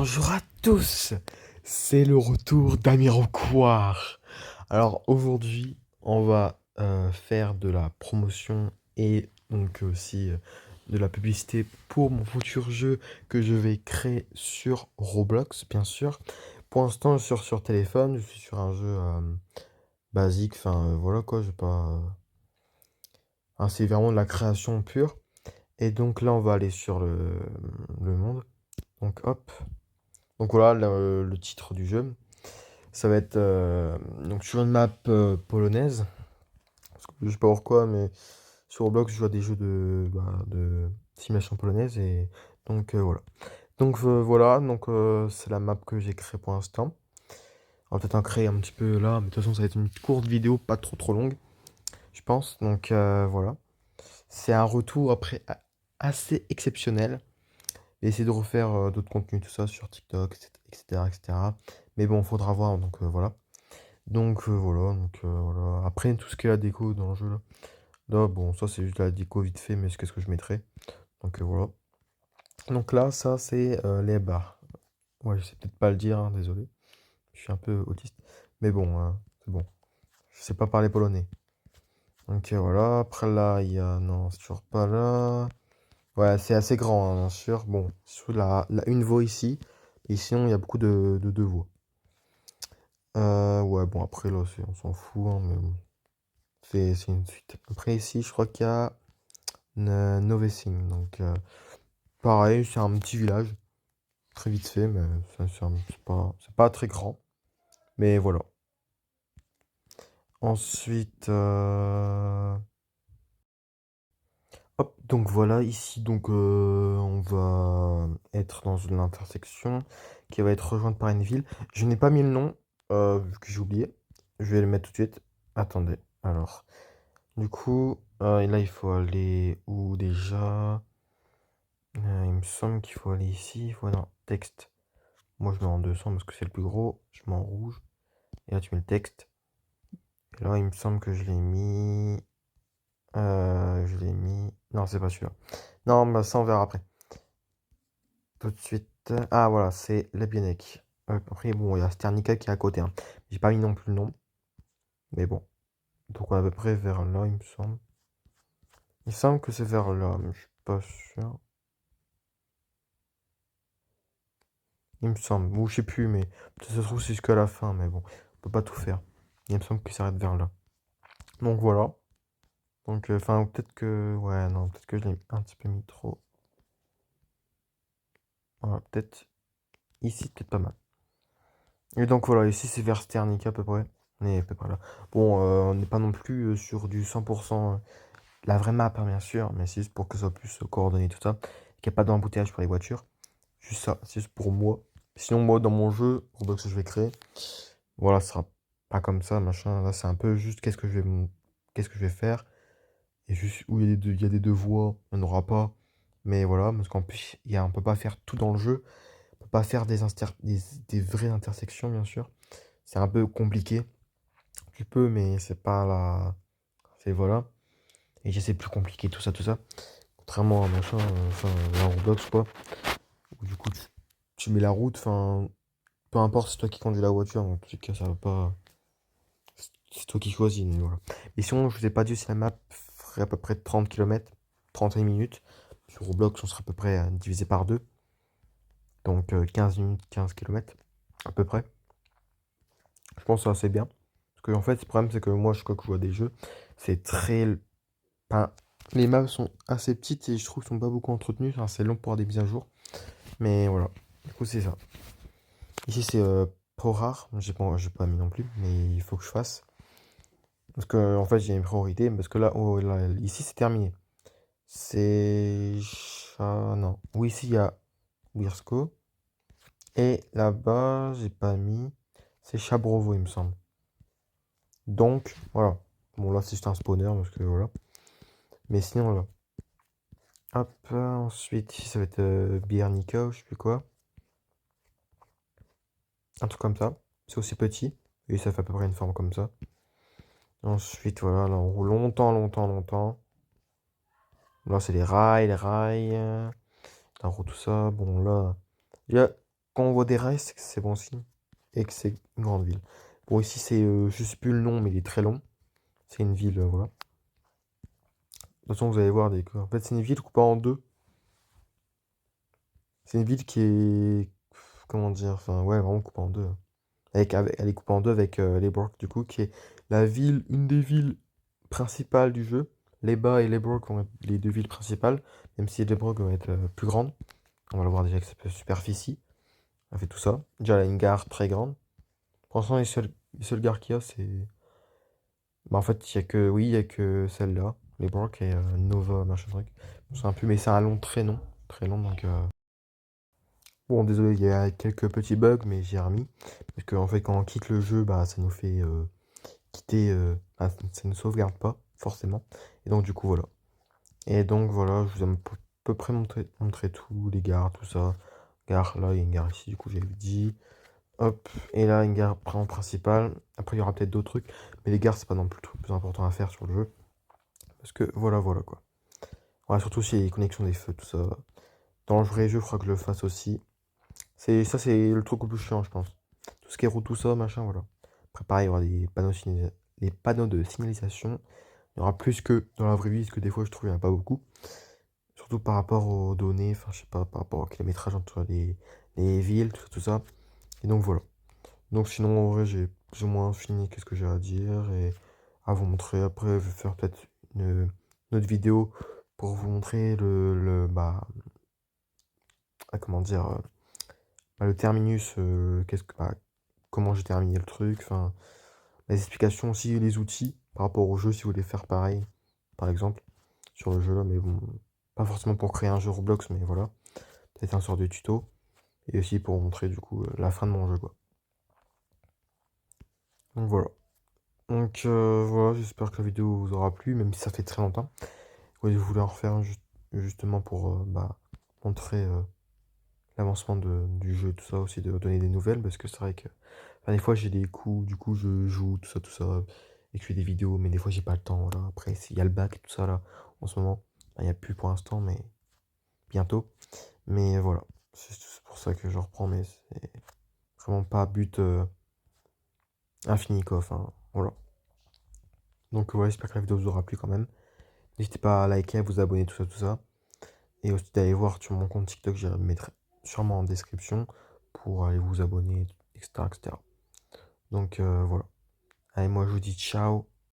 Bonjour à tous, c'est le retour d'Amiroquois. Alors aujourd'hui, on va faire de la promotion et donc aussi de la publicité pour mon futur jeu que je vais créer sur Roblox, bien sûr. Pour l'instant, je suis sur téléphone, je suis sur un jeu basique, enfin voilà quoi, je vais pas. C'est vraiment de la création pure. Et donc là, on va aller sur le monde. Donc hop. Donc voilà le titre du jeu. Ça va être donc sur une map polonaise. Parce que je sais pas pourquoi, mais sur Roblox, je joue à des jeux de simulation polonaise. Et donc voilà. Donc voilà, donc c'est la map que j'ai créée pour l'instant. On va peut-être en créer un petit peu là, mais de toute façon, ça va être une courte vidéo, pas trop longue, je pense. Donc voilà. C'est un retour après assez exceptionnel. J'ai essayé de refaire d'autres contenus, tout ça, sur TikTok, etc., etc. Mais bon, faudra voir, donc voilà. Donc voilà, voilà. Après, tout ce qui est la déco dans le jeu, là. Là, bon, ça c'est juste la déco vite fait, mais qu'est-ce que je mettrai? Donc voilà. Donc là, ça c'est les barres. Ouais, je sais peut-être pas le dire, hein, désolé. Je suis un peu autiste. Mais bon, c'est bon. Je sais pas parler polonais. Donc voilà, après là, il y a... Non, c'est toujours pas là. Ouais, c'est assez grand, hein, bien sûr. Bon, sur une voie ici. Et sinon, il y a beaucoup de deux voies. Ouais, bon, après là, on s'en fout, hein, mais bon. C'est une suite. Après ici, je crois qu'il y a Novesing. Donc, pareil, c'est un petit village. Très vite fait, mais c'est pas très grand. Mais voilà. Ensuite, hop, donc voilà, ici, donc on va être dans une intersection qui va être rejointe par une ville. Je n'ai pas mis le nom, vu que j'ai oublié. Je vais le mettre tout de suite. Attendez, alors. Du coup, et là, il faut aller où déjà? Il me semble qu'il faut aller ici. Il faut aller dans texte. Moi, je mets en 200 parce que c'est le plus gros. Je mets en rouge. Et là, tu mets le texte. Et là, il me semble que je l'ai mis. Je l'ai mis. Non, c'est pas celui-là. Non, bah, ça, on verra après. Tout de suite. Ah, voilà, c'est Lebianek. Après, bon, il y a Sternica qui est à côté, hein. J'ai pas mis non plus le nom. Mais bon. Donc, on est à peu près vers là, il me semble. Il me semble que c'est vers là, mais je suis pas sûr. Il me semble. Ou je sais plus, mais peut-être ça se trouve c'est jusqu'à la fin, mais bon, on peut pas tout faire. Il me semble qu'il s'arrête vers là. Donc voilà. Donc, enfin, peut-être que. Ouais, non, peut-être que je l'ai un petit peu mis trop. Voilà, peut-être. Ici, peut-être pas mal. Et donc voilà, ici c'est vers Sternica à peu près. On est à peu près là. Bon, on n'est pas non plus sur du 100% la vraie map, hein, bien sûr, mais c'est juste pour que ça soit plus coordonné tout ça. Qu'il n'y a pas d'embouteillage pour les voitures. Juste ça, c'est juste pour moi. Sinon, moi, dans mon jeu, Roblox que je vais créer, voilà, ce sera pas comme ça, machin. Là, c'est un peu juste qu'est-ce que je vais faire. Et juste où il y a des deux voies, on n'aura pas. Mais voilà, parce qu'en plus, on peut pas faire tout dans le jeu. On peut pas faire des vraies intersections, bien sûr. C'est un peu compliqué. Tu peux, mais c'est pas la. C'est voilà. Et c'est plus compliqué, tout ça, tout ça. Contrairement à machin, enfin, à Roblox, quoi. Où du coup, tu mets la route, enfin. Peu importe, c'est toi qui conduis la voiture, en tout cas, ça va pas. C'est toi qui choisis, mais voilà. Et sinon, je vous ai pas dit si la map ferait à peu près 30 km, 31 minutes. Sur Roblox, on serait à peu près divisé par deux. Donc 15 minutes, 15 km, à peu près. Je pense que c'est assez bien. Parce que en fait, le problème, c'est que moi, je crois que je vois des jeux, c'est très. Enfin, les maps sont assez petites et je trouve qu'ils sont pas beaucoup entretenus. Enfin, c'est long pour avoir des mises à jour. Mais voilà. Du coup, c'est ça. Ici, c'est pro rare. J'ai pas mis non plus, mais il faut que je fasse. Parce que en fait, j'ai une priorité. Parce que là, oh, là ici, c'est terminé. C'est. Non. Oui, ici, il y a Wirsko. Et là-bas, j'ai pas mis. C'est Chabrovo, il me semble. Donc, voilà. Bon, là, c'est juste un spawner. Parce que voilà. Mais sinon, là. Hop, ensuite, ici, ça va être Biernica ou je sais plus quoi. Un truc comme ça. C'est aussi petit. Et ça fait à peu près une forme comme ça. Ensuite, voilà, là, on roule longtemps, longtemps, longtemps. Là, c'est les rails, les rails. On roule tout ça. Bon, là, il y a quand on voit des rails, c'est que c'est bon signe. Et que c'est une grande ville. Bon, ici, c'est, je sais plus le nom, mais il est très long. C'est une ville, voilà. De toute façon, vous allez voir, en fait, c'est une ville coupée en deux. C'est une ville qui est, comment dire, enfin, ouais, vraiment coupée en deux. Elle est coupée en deux avec les Brook, du coup, qui est la ville, une des villes principales du jeu. Les Bas et les Brook vont être les deux villes principales, même si les Brook vont être plus grandes. On va le voir déjà avec sa superficie. Elle fait tout ça. Déjà, elle a une gare très grande. Pour l'instant, les seules gares qu'il y a, c'est. Bah, en fait, il y a que, oui, il y a que celle-là, les Brook et Nova, machin truc. C'est un peu, mais c'est un long, très long, donc. Bon, désolé, il y a quelques petits bugs, mais j'ai remis. Parce que, en fait, quand on quitte le jeu, bah, ça nous fait quitter. Ça ne sauvegarde pas, forcément. Et donc, du coup, voilà. Et donc, voilà, je vous ai à peu près montré tout, les gares, tout ça. Gare, là, il y a une gare ici, du coup, j'avais dit. Hop, et là, une gare vraiment principale. Après, il y aura peut-être d'autres trucs. Mais les gares, c'est pas non plus le truc le plus important à faire sur le jeu. Parce que, voilà, quoi. Voilà, surtout si les connexions des feux, tout ça. Dans le vrai jeu, il faudra que je le fasse aussi. Ça, c'est le truc le plus chiant, je pense. Tout ce qui est route, tout ça, machin, voilà. Après, pareil, il y aura des panneaux de signalisation. Il y aura plus que dans la vraie vie, parce que des fois, je trouve qu'il n'y en a pas beaucoup. Surtout par rapport aux données, enfin, je sais pas, par rapport au kilométrage entre les villes, tout ça. Et donc, voilà. Donc, sinon, en vrai, j'ai plus ou moins fini qu'est-ce que j'ai à dire et à vous montrer. Après, je vais faire peut-être une autre vidéo pour vous montrer comment dire, le terminus, comment j'ai terminé le truc, enfin, les explications aussi, les outils par rapport au jeu si vous voulez faire pareil, par exemple, sur le jeu, mais bon, pas forcément pour créer un jeu Roblox, mais voilà, peut-être un sort de tuto, et aussi pour vous montrer du coup la fin de mon jeu, quoi. Donc voilà. Donc voilà, j'espère que la vidéo vous aura plu, même si ça fait très longtemps. Ouais, je voulais en refaire un justement pour montrer l'avancement du jeu, tout ça, aussi de donner des nouvelles, parce que c'est vrai que enfin, des fois j'ai des coups, du coup je joue, tout ça, et que je fais des vidéos, mais des fois j'ai pas le temps, voilà. Après, il y a le bac et tout ça là, en ce moment. Enfin, il n'y a plus pour l'instant, mais bientôt. Mais voilà, c'est pour ça que je reprends, mais c'est vraiment pas but infini quoi, enfin voilà. Donc voilà, j'espère que la vidéo vous aura plu quand même. N'hésitez pas à liker, à vous abonner, tout ça. Et aussi d'aller voir sur mon compte TikTok, je le mettrai sûrement en description pour aller vous abonner, etc. Donc voilà. Allez, moi je vous dis ciao.